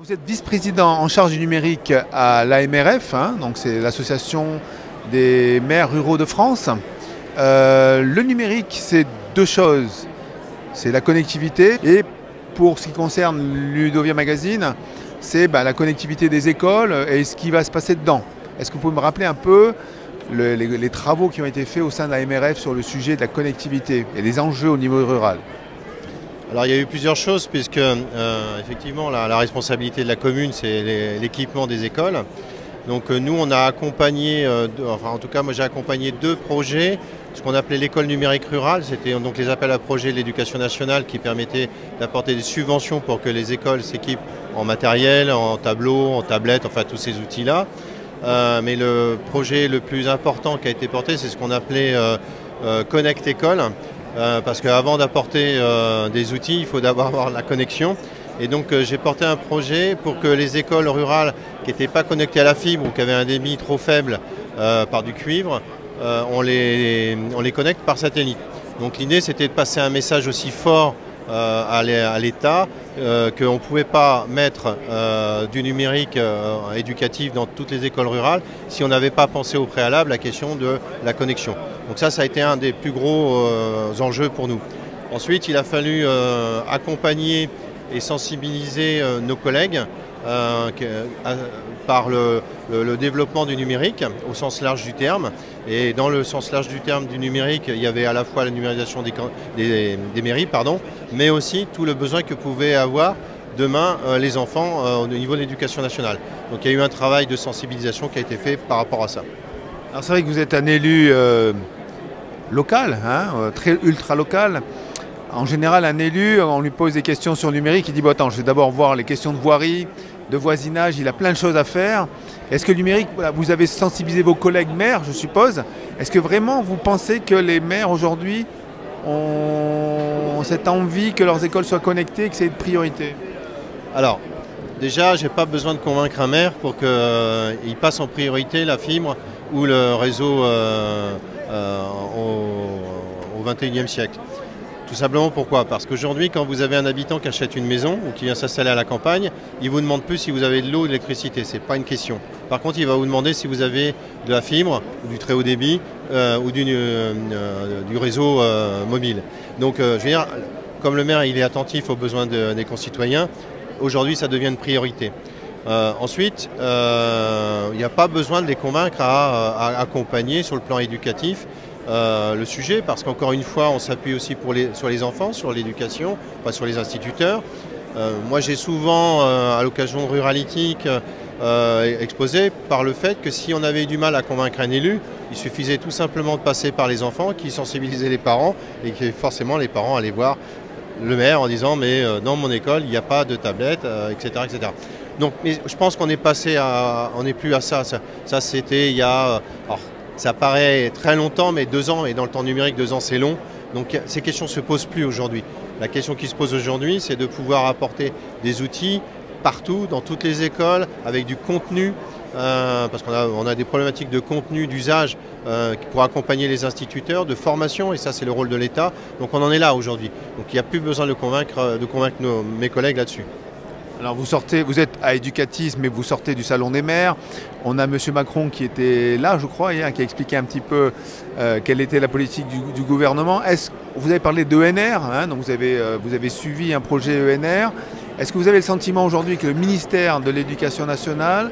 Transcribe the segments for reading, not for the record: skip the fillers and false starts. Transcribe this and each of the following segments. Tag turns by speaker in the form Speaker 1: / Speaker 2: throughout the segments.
Speaker 1: Vous êtes vice-président en charge du numérique à l'AMRF, hein, donc c'est l'association des maires ruraux de France. Le numérique, c'est deux choses. C'est la connectivité et pour ce qui concerne Ludovia Magazine, c'est la connectivité des écoles et ce qui va se passer dedans. Est-ce que vous pouvez me rappeler un peu les travaux qui ont été faits au sein de l'AMRF sur le sujet de la connectivité et les enjeux au niveau rural?
Speaker 2: Alors il y a eu plusieurs choses puisque effectivement la responsabilité de la commune c'est l'équipement des écoles. Donc nous on a accompagné, en tout cas moi j'ai accompagné deux projets, ce qu'on appelait l'école numérique rurale, c'était donc les appels à projets de l'éducation nationale qui permettaient d'apporter des subventions pour que les écoles s'équipent en matériel, en tableaux, en tablettes, enfin tous ces outils-là. Mais le projet le plus important qui a été porté c'est ce qu'on appelait Connect École. Parce qu'avant d'apporter des outils, il faut d'abord avoir la connexion. Et donc j'ai porté un projet pour que les écoles rurales qui n'étaient pas connectées à la fibre ou qui avaient un débit trop faible par du cuivre, on les connecte par satellite. Donc l'idée c'était de passer un message aussi fort à l'État qu'on ne pouvait pas mettre du numérique éducatif dans toutes les écoles rurales si on n'avait pas pensé au préalable la question de la connexion. Donc ça a été un des plus gros enjeux pour nous. Ensuite, il a fallu accompagner et sensibiliser nos collègues par le développement du numérique au sens large du terme. Et dans le sens large du terme du numérique, il y avait à la fois la numérisation des mairies, mais aussi tout le besoin que pouvaient avoir demain les enfants au niveau de l'éducation nationale. Donc il y a eu un travail de sensibilisation qui a été fait par rapport à ça.
Speaker 1: Alors c'est vrai que vous êtes un élu local, hein, très ultra local. En général, un élu, on lui pose des questions sur le numérique, il dit bon, attends, je vais d'abord voir les questions de voirie, de voisinage, il a plein de choses à faire. Est-ce que le numérique, vous avez sensibilisé vos collègues maires, je suppose. Est-ce que vraiment vous pensez que les maires aujourd'hui ont cette envie que leurs écoles soient connectées et que c'est une priorité?
Speaker 2: Alors, déjà, je n'ai pas besoin de convaincre un maire pour qu'il passe en priorité la fibre ou le réseau au XXIe siècle. Tout simplement pourquoi? Parce qu'aujourd'hui, quand vous avez un habitant qui achète une maison ou qui vient s'installer à la campagne, il ne vous demande plus si vous avez de l'eau ou de l'électricité, ce n'est pas une question. Par contre, il va vous demander si vous avez de la fibre, ou du très haut débit, ou du réseau mobile. Donc, je veux dire, comme le maire il est attentif aux besoins des concitoyens, aujourd'hui, ça devient une priorité. Ensuite, il n'y a pas besoin de les convaincre à accompagner sur le plan éducatif le sujet, parce qu'encore une fois, on s'appuie aussi sur les enfants, sur l'éducation, pas sur les instituteurs. Moi, j'ai souvent, à l'occasion de Ruralytique, exposé par le fait que si on avait du mal à convaincre un élu, il suffisait tout simplement de passer par les enfants qui sensibilisaient les parents et que forcément les parents allaient voir le maire en disant mais dans mon école il n'y a pas de tablette, etc., etc. Donc mais je pense qu'on est passé on n'est plus à ça. Ça c'était il y a, alors, ça paraît très longtemps, mais 2 ans, et dans le temps numérique 2 ans c'est long. Donc ces questions ne se posent plus aujourd'hui. La question qui se pose aujourd'hui, c'est de pouvoir apporter des outils partout, dans toutes les écoles, avec du contenu, parce qu'on a des problématiques de contenu, d'usage pour accompagner les instituteurs, de formation, et ça c'est le rôle de l'État. Donc on en est là aujourd'hui. Donc il n'y a plus besoin de convaincre mes collègues là-dessus.
Speaker 1: Alors vous êtes à Éducatisme, mais vous sortez du Salon des maires. On a M. Macron qui était là, je crois, hier, qui a expliqué un petit peu quelle était la politique du gouvernement. Vous avez parlé d'ENR, hein, donc vous avez suivi un projet ENR. Est-ce que vous avez le sentiment aujourd'hui que le ministère de l'Éducation nationale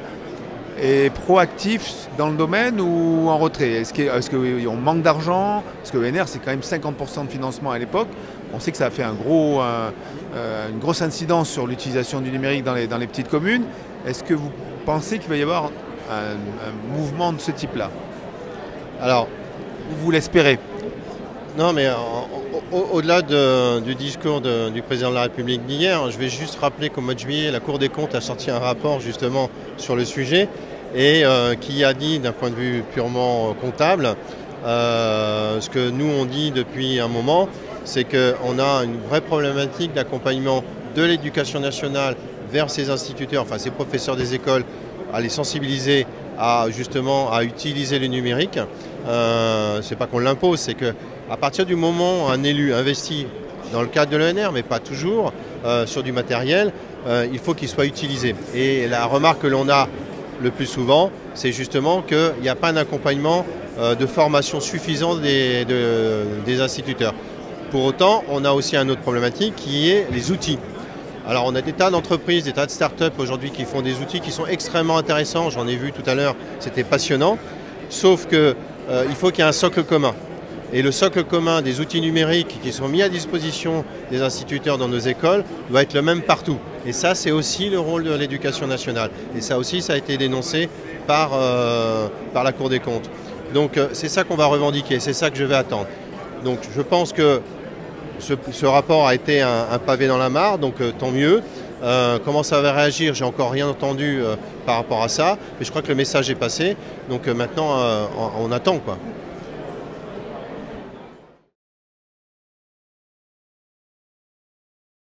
Speaker 1: est proactif dans le domaine ou en retrait? Est-ce qu'on manque d'argent? Parce que ENR, c'est quand même 50% de financement à l'époque. On sait que ça a fait une grosse incidence sur l'utilisation du numérique dans les petites communes. Est-ce que vous pensez qu'il va y avoir un mouvement de ce type-là?
Speaker 2: Alors,
Speaker 1: vous l'espérez?
Speaker 2: Non, mais au-delà du discours du président de la République d'hier, je vais juste rappeler qu'au mois de juillet, la Cour des comptes a sorti un rapport justement sur le sujet et qui a dit d'un point de vue purement comptable, ce que nous on dit depuis un moment, c'est qu'on a une vraie problématique d'accompagnement de l'éducation nationale vers ces instituteurs, enfin ces professeurs des écoles, à les sensibiliser justement à utiliser le numérique. C'est pas qu'on l'impose, c'est qu'à partir du moment où un élu investit dans le cadre de l'ENR, mais pas toujours, sur du matériel, il faut qu'il soit utilisé. Et la remarque que l'on a le plus souvent, c'est justement qu'il n'y a pas un accompagnement de formation suffisant des instituteurs. Pour autant, on a aussi une autre problématique qui est les outils. Alors on a des tas d'entreprises, des tas de start-up aujourd'hui qui font des outils qui sont extrêmement intéressants, j'en ai vu tout à l'heure, c'était passionnant, sauf qu'il faut qu'il y ait un socle commun. Et le socle commun des outils numériques qui sont mis à disposition des instituteurs dans nos écoles doit être le même partout. Et ça, c'est aussi le rôle de l'éducation nationale. Et ça aussi, ça a été dénoncé par la Cour des comptes. Donc c'est ça qu'on va revendiquer, c'est ça que je vais attendre. Donc je pense que ce rapport a été un pavé dans la mare, donc tant mieux. Comment ça va réagir, j'ai encore rien entendu par rapport à ça, mais je crois que le message est passé, donc maintenant on attend, quoi.